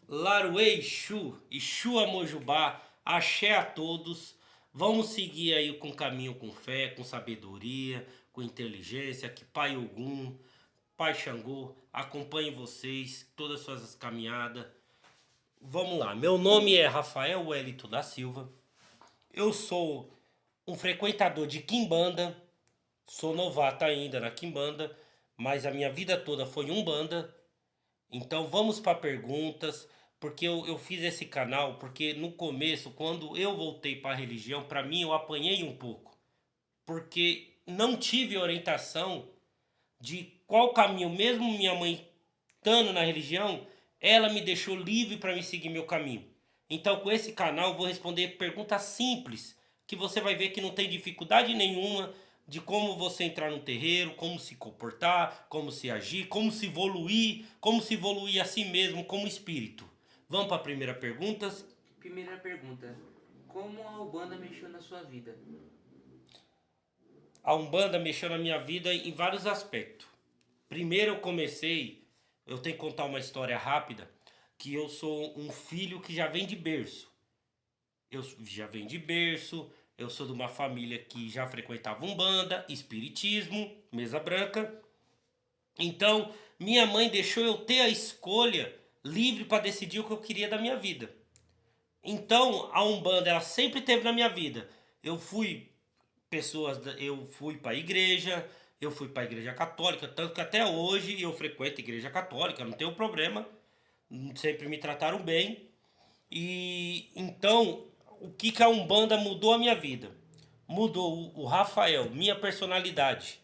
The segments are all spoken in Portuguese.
Laruê Exu, Exu Amojubá, axé a todos. Vamos seguir aí com caminho com fé, com sabedoria, com inteligência, que Pai Ogum, Pai Xangô, acompanhe vocês, todas as suas caminhadas. Vamos lá, meu nome é Rafael Wellington da Silva, eu sou um frequentador de Quimbanda, sou novato ainda na Quimbanda, mas a minha vida toda foi Umbanda. Então vamos para perguntas, porque eu fiz esse canal porque no começo, quando eu voltei para a religião, para mim eu apanhei um pouco, porque não tive orientação de qual caminho, mesmo minha mãe estando na religião, ela me deixou livre para me seguir meu caminho. Então com esse canal eu vou responder perguntas simples, que você vai ver que não tem dificuldade nenhuma de como você entrar no terreiro, como se comportar, como se agir, como se evoluir a si mesmo como espírito. Vamos para a primeira pergunta. Primeira pergunta: como a Ubanda mexeu na sua vida? A Umbanda mexeu na minha vida em vários aspectos. Primeiro eu tenho que contar uma história rápida, que eu sou um filho que já vem de berço. Eu já venho de berço, eu sou de uma família que já frequentava Umbanda, Espiritismo, Mesa Branca. Então, minha mãe deixou eu ter a escolha livre para decidir o que eu queria da minha vida. Então, a Umbanda ela sempre teve na minha vida. Eu fui para a igreja, eu fui para a igreja católica, tanto que até hoje eu frequento a igreja católica, não tenho problema, sempre me trataram bem. E então, o que que a Umbanda mudou a minha vida? Mudou o Rafael, minha personalidade.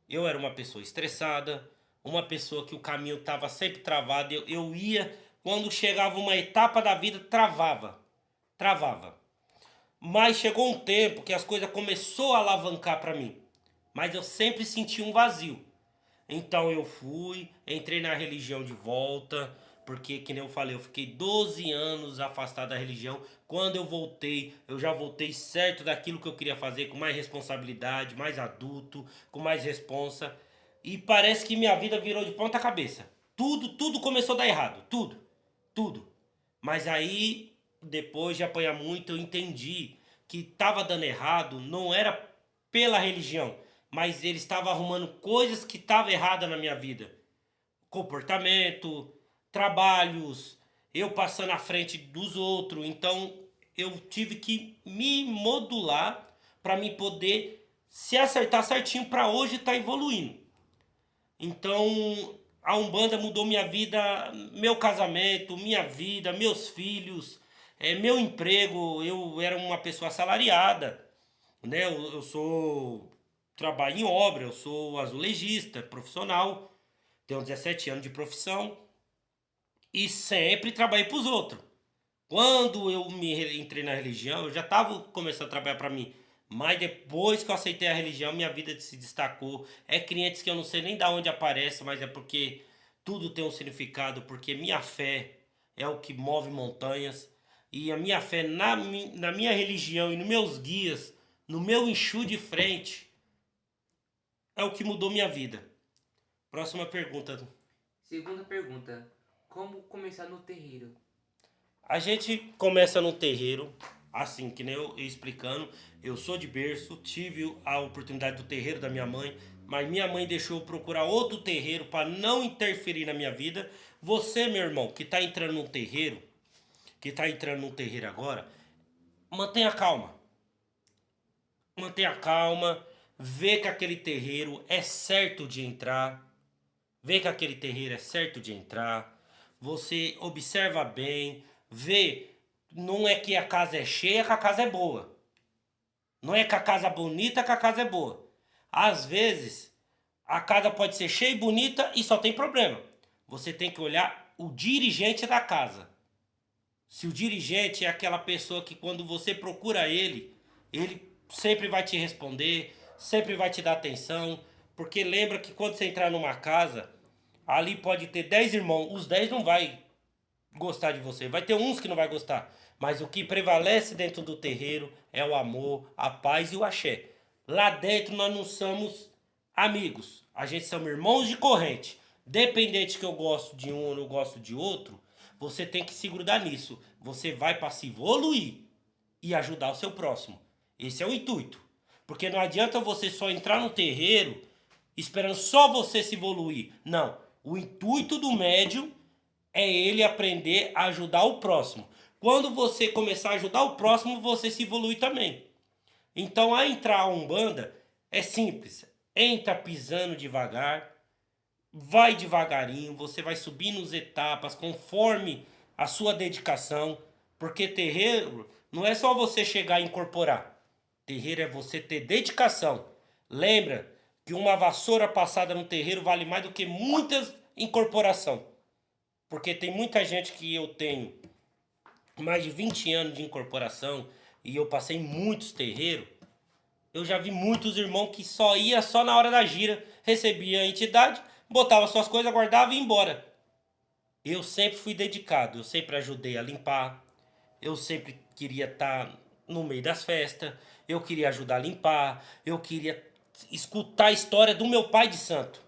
Eu era uma pessoa estressada, uma pessoa que o caminho estava sempre travado. Eu ia, quando chegava uma etapa da vida, travava. Mas chegou um tempo que as coisas começou a alavancar para mim. Mas eu sempre senti um vazio. Então eu fui, entrei na religião de volta, porque, que nem eu falei, eu fiquei 12 anos afastado da religião. Quando eu voltei, eu já voltei certo daquilo que eu queria fazer, com mais responsabilidade, mais adulto, com mais responsa. E parece que minha vida virou de ponta cabeça. Tudo começou a dar errado, tudo. Mas aí, depois de apanhar muito, eu entendi que estava dando errado, não era pela religião, mas ele estava arrumando coisas que estavam erradas na minha vida. Comportamento, trabalhos, eu passando à frente dos outros. Então eu tive que me modular para me poder se acertar certinho para hoje estar evoluindo. Então a Umbanda mudou minha vida, meu casamento, minha vida, meus filhos, meu emprego. Eu era uma pessoa assalariada, né? Eu sou trabalho em obra, eu sou azulejista profissional, tenho 17 anos de profissão e sempre trabalhei para os outros. Quando eu entrei na religião, eu já estava começando a trabalhar para mim. Mas depois que eu aceitei a religião, minha vida se destacou. É clientes que eu não sei nem da onde aparece, mas é porque tudo tem um significado, porque minha fé é o que move montanhas. E a minha fé na minha religião e nos meus guias, no meu enxu de frente, é o que mudou minha vida. Próxima pergunta. Segunda pergunta: como começar no terreiro? A gente começa no terreiro, assim que nem eu explicando. Eu sou de berço, tive a oportunidade do terreiro da minha mãe, mas minha mãe deixou eu procurar outro terreiro para não interferir na minha vida. Você, meu irmão, que está entrando num terreiro agora, mantenha calma. Mantenha calma, vê que aquele terreiro é certo de entrar, vê que aquele terreiro é certo de entrar, você observa bem, vê, não é que a casa é cheia que a casa é boa. Não é que a casa é bonita que a casa é boa. Às vezes, a casa pode ser cheia e bonita e só tem problema. Você tem que olhar o dirigente da casa. Se o dirigente é aquela pessoa que quando você procura ele sempre vai te responder, sempre vai te dar atenção, porque lembra que quando você entrar numa casa, ali pode ter 10 irmãos, os 10 não vai gostar de você, vai ter uns que não vai gostar, mas o que prevalece dentro do terreiro é o amor, a paz e o axé. Lá dentro nós não somos amigos, a gente somos irmãos de corrente. Dependente que eu gosto de um ou não gosto de outro, você tem que se grudar nisso. Você vai para se evoluir e ajudar o seu próximo. Esse é o intuito. Porque não adianta você só entrar no terreiro esperando só você se evoluir. Não. O intuito do médium é ele aprender a ajudar o próximo. Quando você começar a ajudar o próximo, você se evolui também. Então, a entrar a Umbanda é simples. Entra pisando devagar, vai devagarinho, você vai subindo as etapas conforme a sua dedicação. Porque terreiro não é só você chegar e incorporar. Terreiro é você ter dedicação. Lembra que uma vassoura passada no terreiro vale mais do que muitas incorporação. Porque tem muita gente que eu tenho mais de 20 anos de incorporação e eu passei em muitos terreiros. Eu já vi muitos irmãos que só ia só na hora da gira, recebia a entidade, botava suas coisas, guardava e ia embora. Eu sempre fui dedicado, eu sempre ajudei a limpar, eu sempre queria estar no meio das festas, eu queria ajudar a limpar, eu queria escutar a história do meu pai de santo.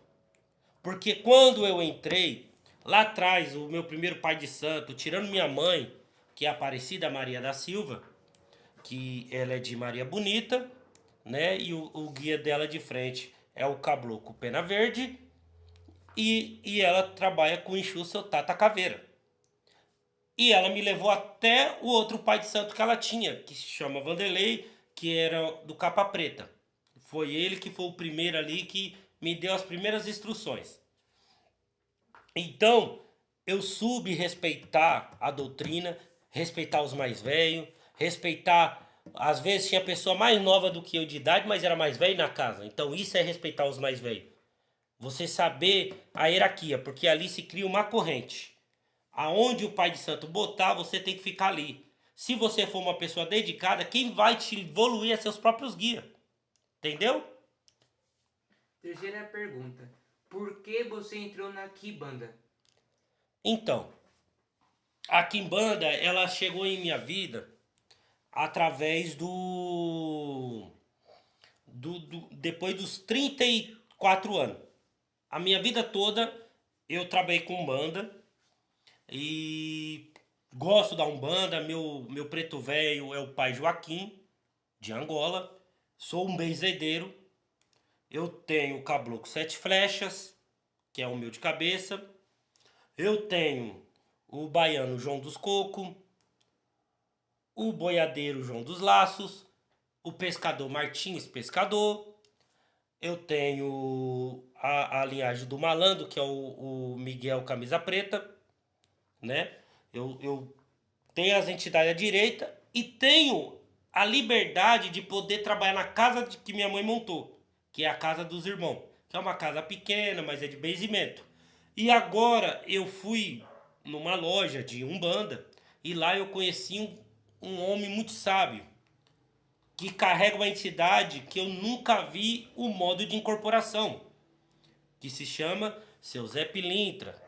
Porque quando eu entrei, lá atrás, o meu primeiro pai de santo, tirando minha mãe, que é a Aparecida Maria da Silva, que ela é de Maria Bonita, né? E o guia dela de frente é o Caboclo Pena Verde, e ela trabalha com o Exu Seu Tata Caveira. E ela me levou até o outro pai de santo que ela tinha, que se chama Vanderlei, que era do Capa Preta. Foi ele que foi o primeiro ali que me deu as primeiras instruções. Então, eu soube respeitar a doutrina, respeitar os mais velhos, respeitar... Às vezes tinha pessoa mais nova do que eu de idade, mas era mais velho na casa. Então isso é respeitar os mais velhos. Você saber a hierarquia, porque ali se cria uma corrente. Aonde o pai de santo botar, você tem que ficar ali. Se você for uma pessoa dedicada, quem vai te evoluir é seus próprios guias. Entendeu? Terceira pergunta. Por que você entrou na Kibanda? Então, a Quimbanda, ela chegou em minha vida através depois dos 34 anos. A minha vida toda eu trabalhei com Umbanda e gosto da Umbanda. Meu preto velho é o pai Joaquim, de Angola. Sou um benzedeiro. Eu tenho o caboclo 7 flechas, que é o meu de cabeça. Eu tenho o baiano João dos Cocos, o boiadeiro João dos Laços, o pescador Martins Pescador. Eu tenho a linhagem do malandro, que é o Miguel Camisa Preta, né? Eu tenho as entidades à direita e tenho a liberdade de poder trabalhar na casa que minha mãe montou, que é a casa dos irmãos, que é uma casa pequena, mas é de benzimento. E agora eu fui numa loja de Umbanda e lá eu conheci um homem muito sábio, que carrega uma entidade que eu nunca vi o modo de incorporação, que se chama Seu Zé Pilintra.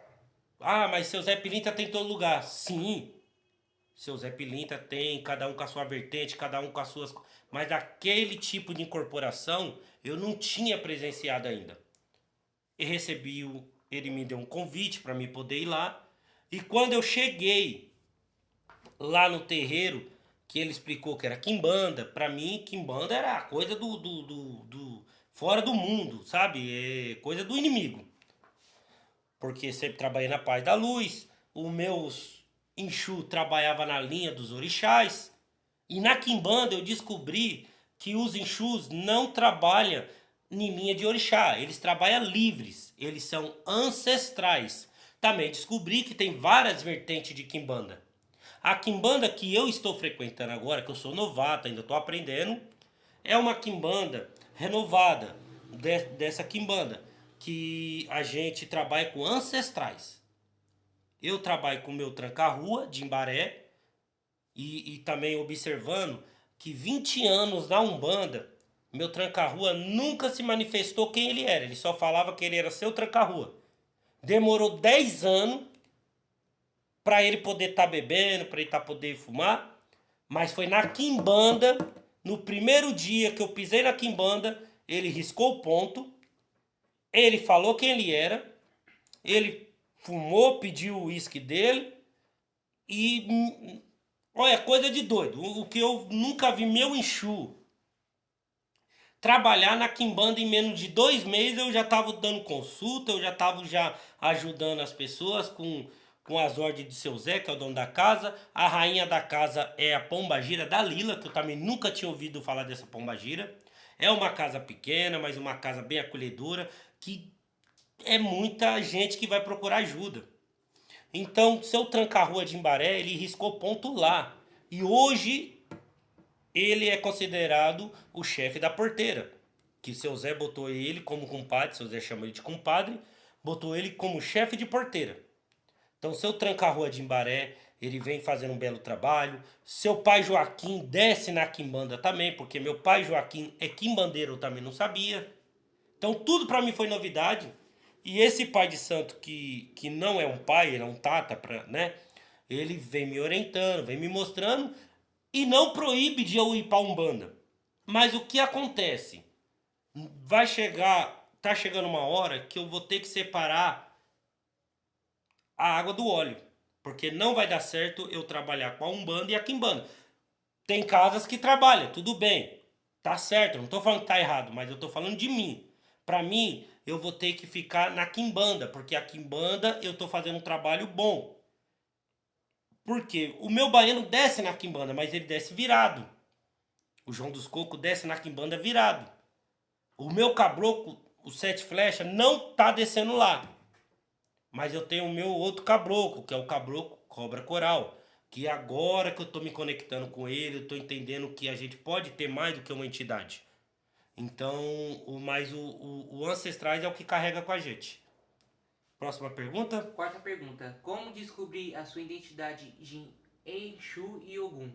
Ah, mas Seu Zé Pilintra tem em todo lugar. Sim, Seu Zé Pilintra tem, cada um com a sua vertente, cada um com as suas... Mas aquele tipo de incorporação eu não tinha presenciado ainda. E ele me deu um convite para mim poder ir lá. E quando eu cheguei lá no terreiro, que ele explicou que era Quimbanda, para mim Quimbanda era coisa do fora do mundo, sabe? É coisa do inimigo. Porque sempre trabalhei na paz da luz, os meus Exu trabalhava na linha dos orixás. E na Quimbanda eu descobri que os Exus não trabalham em linha de orixá, eles trabalham livres, eles são ancestrais. Também descobri que tem várias vertentes de Quimbanda. A Quimbanda que eu estou frequentando agora, que eu sou novato, ainda estou aprendendo, é uma Quimbanda renovada dessa Quimbanda, que a gente trabalha com ancestrais. Eu trabalho com o meu tranca-rua de Imbaré e também observando que 20 anos na Umbanda, meu tranca-rua nunca se manifestou quem ele era. Ele só falava que ele era seu tranca-rua. Demorou 10 anos para ele poder estar bebendo, para ele poder fumar. Mas foi na Quimbanda, no primeiro dia que eu pisei na Quimbanda, ele riscou o ponto, ele falou quem ele era, ele fumou, pediu o uísque dele e, olha, coisa de doido. O que eu nunca vi meu enxu trabalhar na Quimbanda em menos de 2 meses, eu já estava dando consulta, eu já estava já ajudando as pessoas com as ordens de seu Zé, que é o dono da casa. A rainha da casa é a Pombagira da Lila, que eu também nunca tinha ouvido falar dessa Pombagira. É uma casa pequena, mas uma casa bem acolhedora, que é muita gente que vai procurar ajuda. Então, seu tranca-rua de Imbaré, ele riscou ponto lá. E hoje ele é considerado o chefe da porteira. Que seu Zé botou ele como compadre, seu Zé chama ele de compadre, botou ele como chefe de porteira. Então, seu tranca-rua de Imbaré, ele vem fazendo um belo trabalho. Seu pai Joaquim desce na quimbanda também, porque meu pai Joaquim é quimbandeiro, eu também não sabia. Então, tudo para mim foi novidade. E esse pai de santo, que não é um pai, ele é um tata, né? Ele vem me orientando, vem me mostrando e não proíbe de eu ir para Umbanda. Mas o que acontece? Tá chegando uma hora que eu vou ter que separar a água do óleo. Porque não vai dar certo eu trabalhar com a Umbanda e a Quimbanda. Tem casas que trabalham, tudo bem. Tá certo, não tô falando que tá errado, mas eu tô falando de mim. Pra mim, eu vou ter que ficar na Quimbanda, porque a Quimbanda eu tô fazendo um trabalho bom. Porque o meu baiano desce na Quimbanda, mas ele desce virado. O João dos Cocos desce na Quimbanda virado. O meu caboclo, o Sete Flechas, não tá descendo lá. Mas eu tenho o meu outro caboclo, que é o caboclo Cobra Coral. Que agora que eu tô me conectando com ele, eu tô entendendo que a gente pode ter mais do que uma entidade. Então, o Ancestrais é o que carrega com a gente. Próxima pergunta. Quarta pergunta. Como descobrir a sua identidade de Exu e Ogum?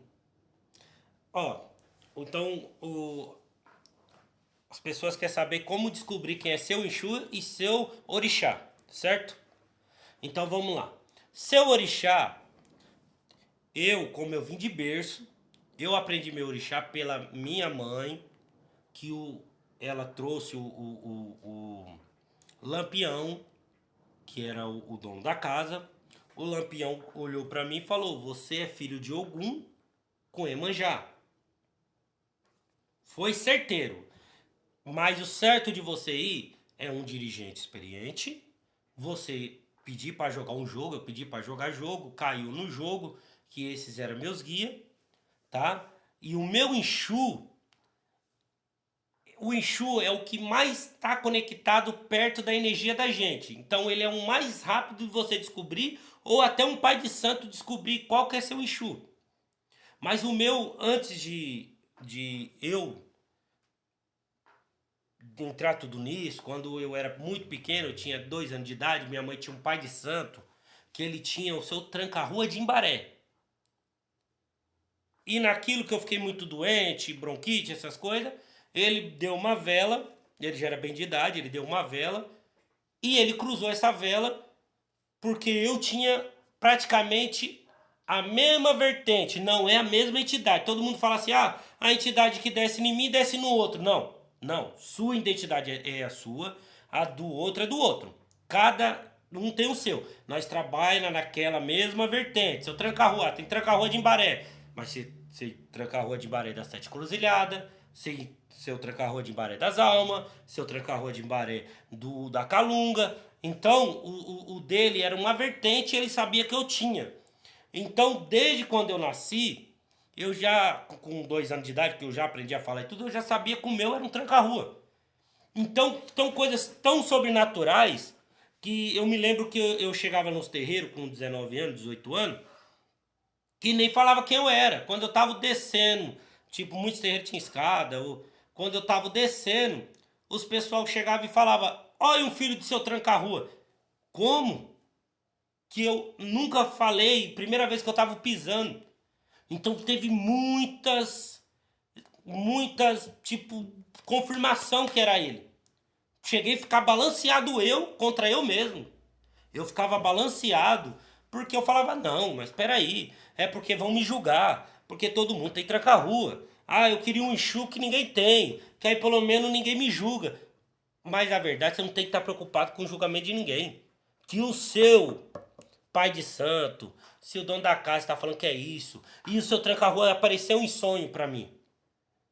Ó, então as pessoas querem saber como descobrir quem é seu Exu e seu Orixá, certo? Então vamos lá. Seu Orixá, como eu vim de berço, eu aprendi meu Orixá pela minha mãe, que ela trouxe o Lampião, que era o dono da casa. O Lampião olhou pra mim e falou: você é filho de Ogum com Emanjá. Foi certeiro. Mas o certo de você ir é um dirigente experiente. Você pedir pra jogar um jogo, eu pedi pra jogar jogo, caiu no jogo, que esses eram meus guias, tá? E o meu Exu, o Exu é o que mais está conectado perto da energia da gente. Então ele é o mais rápido de você descobrir, ou até um pai de santo descobrir qual que é seu Exu. Mas o meu, antes de eu entrar tudo nisso, quando eu era muito pequeno, eu tinha 2 anos de idade, minha mãe tinha um pai de santo, que ele tinha o seu tranca-rua de Imbaré. E naquilo que eu fiquei muito doente, bronquite, essas coisas, ele deu uma vela, ele já era bem de idade, ele deu uma vela, e ele cruzou essa vela, porque eu tinha praticamente a mesma vertente, não é a mesma entidade. Todo mundo fala assim, a entidade que desce em mim, desce no outro. Não, sua identidade é a sua, a do outro é do outro. Cada um tem o seu. Nós trabalhamos naquela mesma vertente. Se eu trancar a rua, tem que trancar a rua de Imbaré. Mas se trancar a rua de Imbaré das 7 Cruzilhadas, se eu trancar a rua de Imbaré das Almas, se eu trancar a rua de Imbaré da Calunga. Então, o dele era uma vertente e ele sabia que eu tinha. Então, desde quando eu nasci, eu já, com 2 anos de idade, que eu já aprendi a falar e tudo, eu já sabia que o meu era um tranca-rua. Então, são coisas tão sobrenaturais que eu me lembro que eu chegava nos terreiros com 19 anos, 18 anos, que nem falava quem eu era. Quando eu tava descendo, tipo, muitos terreiros tinham escada, ou quando eu tava descendo, os pessoal chegavam e falavam, olha um filho do seu tranca-rua. Como? Que eu nunca falei, primeira vez que eu tava pisando. Então teve muitas, tipo, confirmação que era ele. Cheguei a ficar balanceado eu contra eu mesmo. Eu ficava balanceado porque eu falava, não, mas peraí, é porque vão me julgar, porque todo mundo tem tranca-rua. Eu queria um Exu que ninguém tem, que aí pelo menos ninguém me julga. Mas a verdade, você não tem que estar preocupado com o julgamento de ninguém. que o seu pai de santo, se o dono da casa está falando que é isso, e o seu tranca-rua apareceu em sonho para mim.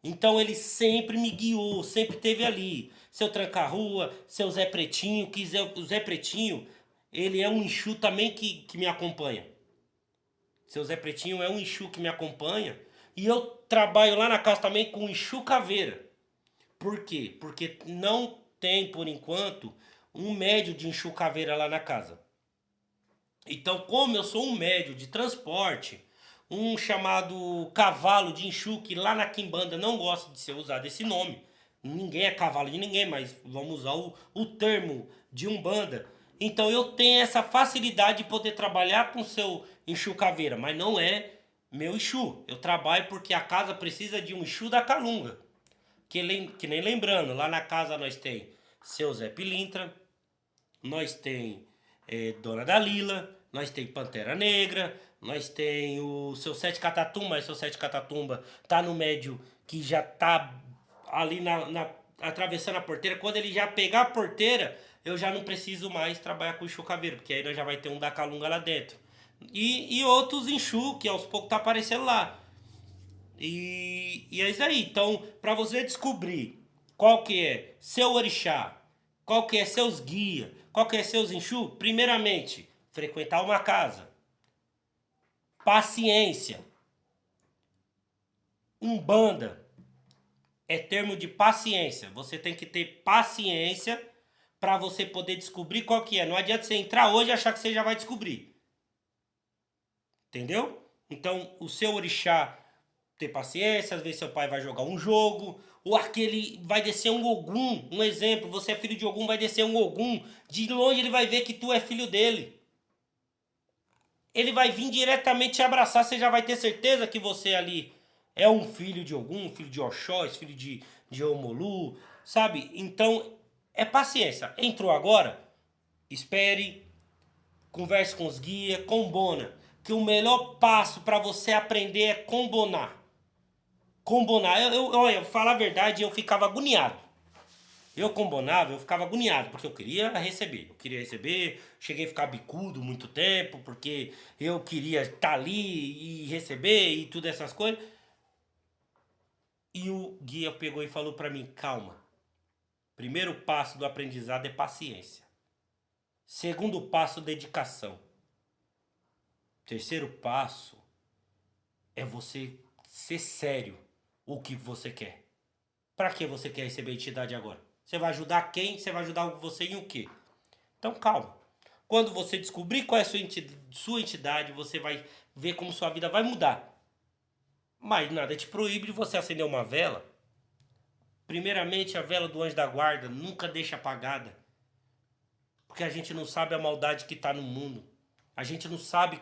Então ele sempre me guiou, sempre esteve ali. Seu tranca-rua, seu Zé Pretinho, o Zé Pretinho, ele é um Exu também que me acompanha. Seu Zé Pretinho é um Exu que me acompanha. E eu trabalho lá na casa também com Exu Caveira. Por quê? Porque não tem, por enquanto, um médio de Exu Caveira lá na casa. Então, como eu sou um médio de transporte, um chamado cavalo de Exu, que lá na Quimbanda não gosta de ser usado esse nome. Ninguém é cavalo de ninguém, mas vamos usar o termo de Umbanda. Então eu tenho essa facilidade de poder trabalhar com o seu Exu Caveira, mas não é meu Exu. Eu trabalho porque a casa precisa de um Exu da Calunga. Que nem lembrando, lá na casa nós tem seu Zé Pilintra, nós tem Dona Dalila, nós tem Pantera Negra, nós tem o seu Sete Catatumba, mas seu Sete Catatumba tá no médio que já tá ali atravessando a porteira. Quando ele já pegar a porteira, eu já não preciso mais trabalhar com o Exu Caveiro, porque aí nós já vai ter um da Calunga lá dentro. E outros Exu, que aos poucos tá aparecendo lá. E é isso aí. Então, para você descobrir qual que é seu orixá, qual que é seus guias, qual que é seus Exu, primeiramente, frequentar uma casa. Paciência. Umbanda é termo de paciência. Você tem que ter paciência para você poder descobrir qual que é. Não adianta você entrar hoje e achar que você já vai descobrir. Entendeu? Então, o seu orixá, ter paciência, às vezes seu pai vai jogar um jogo, ou aquele vai descer um Ogum, um exemplo, você é filho de Ogum, vai descer um Ogum, de longe ele vai ver que tu é filho dele. Ele vai vir diretamente te abraçar, você já vai ter certeza que você ali é um filho de Ogum, filho de Oxóssi, filho de Omolu, sabe? Então, é paciência. Entrou agora? Espere, converse com os guias, combona. Que o melhor passo para você aprender é combonar. Combonar. Olha, falar a verdade, eu ficava agoniado. Eu combonava, eu ficava agoniado, porque eu queria receber. Eu queria receber, cheguei a ficar bicudo muito tempo, porque eu queria estar ali e receber e tudo essas coisas. E o guia pegou e falou para mim, calma. Primeiro passo do aprendizado é paciência. Segundo passo, dedicação. Terceiro passo é você ser sério o que você quer. Para que você quer receber a entidade agora? Você vai ajudar quem? Você vai ajudar você em o quê? Então calma. Quando você descobrir qual é a sua entidade, você vai ver como sua vida vai mudar. Mas nada te proíbe de você acender uma vela. Primeiramente, a vela do anjo da guarda nunca deixa apagada. Porque a gente não sabe a maldade que está no mundo. A gente não sabe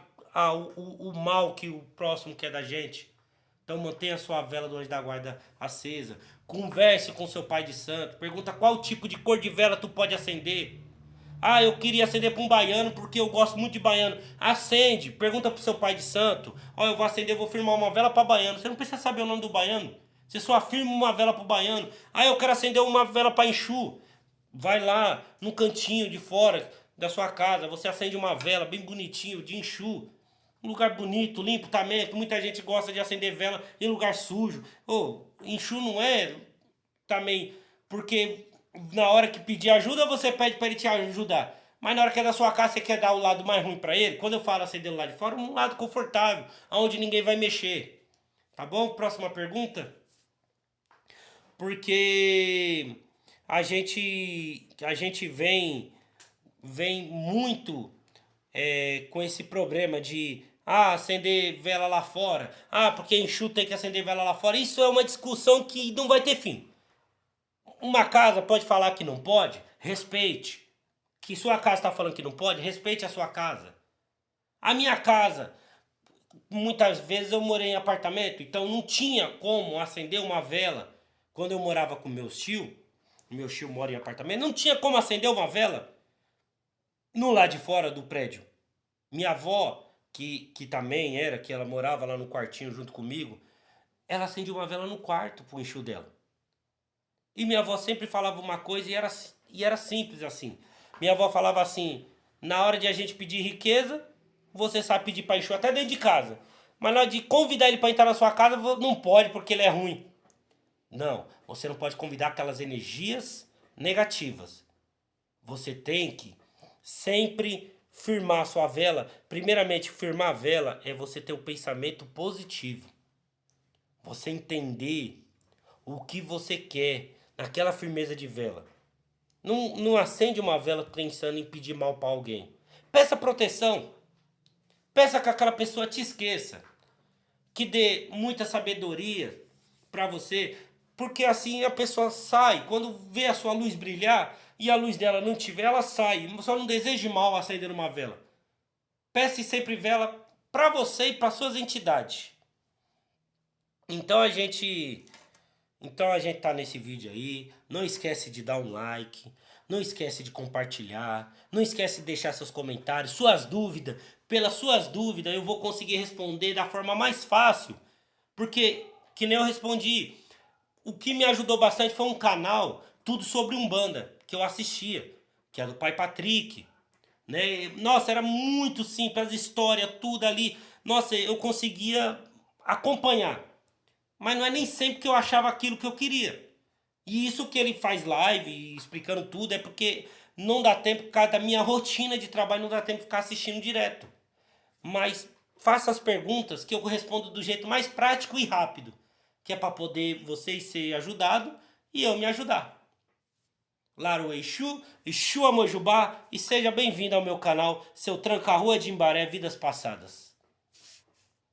o mal que o próximo quer da gente. Então mantenha a sua vela do anjo da guarda acesa. Converse com seu pai de santo. Pergunta qual tipo de cor de vela tu pode acender. Ah, eu queria acender para um baiano porque eu gosto muito de baiano. Acende. Pergunta pro seu pai de santo. Ó, eu vou acender, vou firmar uma vela para baiano. Você não precisa saber o nome do baiano. Você só firma uma vela pro baiano. Ah, eu quero acender uma vela para Exu. Vai lá no cantinho de fora da sua casa. Você acende uma vela bem bonitinho de Exu. Um lugar bonito, limpo também, que muita gente gosta de acender vela em lugar sujo. Exu não é também, porque na hora que pedir ajuda, você pede para ele te ajudar. Mas na hora que é da sua casa, você quer dar o lado mais ruim para ele. Quando eu falo acender o lado de fora, um lado confortável, onde ninguém vai mexer. Tá bom? Próxima pergunta. Porque a gente vem muito com esse problema de acender vela lá fora. Porque Exu tem que acender vela lá fora. Isso é uma discussão que não vai ter fim. Uma casa pode falar que não pode? Respeite. Que sua casa está falando que não pode? Respeite a sua casa. A minha casa, muitas vezes eu morei em apartamento, então não tinha como acender uma vela. Quando eu morava com meu tio mora em apartamento, não tinha como acender uma vela no lado de fora do prédio. Minha avó, que também que ela morava lá no quartinho junto comigo, ela acendia uma vela no quarto pro Exu dela. E minha avó sempre falava uma coisa e era simples assim. Minha avó falava assim, Na hora de a gente pedir riqueza, você sabe pedir para Exu até dentro de casa. Mas na hora de convidar ele para entrar na sua casa, não pode porque ele é ruim. Não, você não pode convidar aquelas energias negativas. Você tem que sempre firmar a sua vela. Primeiramente, firmar a vela é você ter um pensamento positivo. Você entender o que você quer naquela firmeza de vela. Não acende uma vela pensando em pedir mal para alguém. Peça proteção. Peça que aquela pessoa te esqueça. Que dê muita sabedoria para você. Porque assim a pessoa sai. Quando vê a sua luz brilhar e a luz dela não tiver, ela sai. Só não deseje mal acender uma vela. Peça sempre vela para você e para suas entidades. Então a gente tá nesse vídeo aí. Não esquece de dar um like. Não esquece de compartilhar. Não esquece de deixar seus comentários, suas dúvidas. Pelas suas dúvidas eu vou conseguir responder da forma mais fácil. Porque, que nem eu respondi, o que me ajudou bastante foi um canal, tudo sobre Umbanda, que eu assistia. Que é do Pai Patrick. Né? Nossa, era muito simples, as histórias, tudo ali. Nossa, eu conseguia acompanhar. Mas não é nem sempre que eu achava aquilo que eu queria. E isso que ele faz live explicando tudo é porque não dá tempo, por causa da minha rotina de trabalho, não dá tempo de ficar assistindo direto. Mas faça as perguntas que eu respondo do jeito mais prático e rápido. Que é para poder vocês ser ajudados e eu me ajudar. Laro Exu, Exu Amojubá e seja bem-vindo ao meu canal, seu Tranca-Rua de Imbaré Vidas Passadas.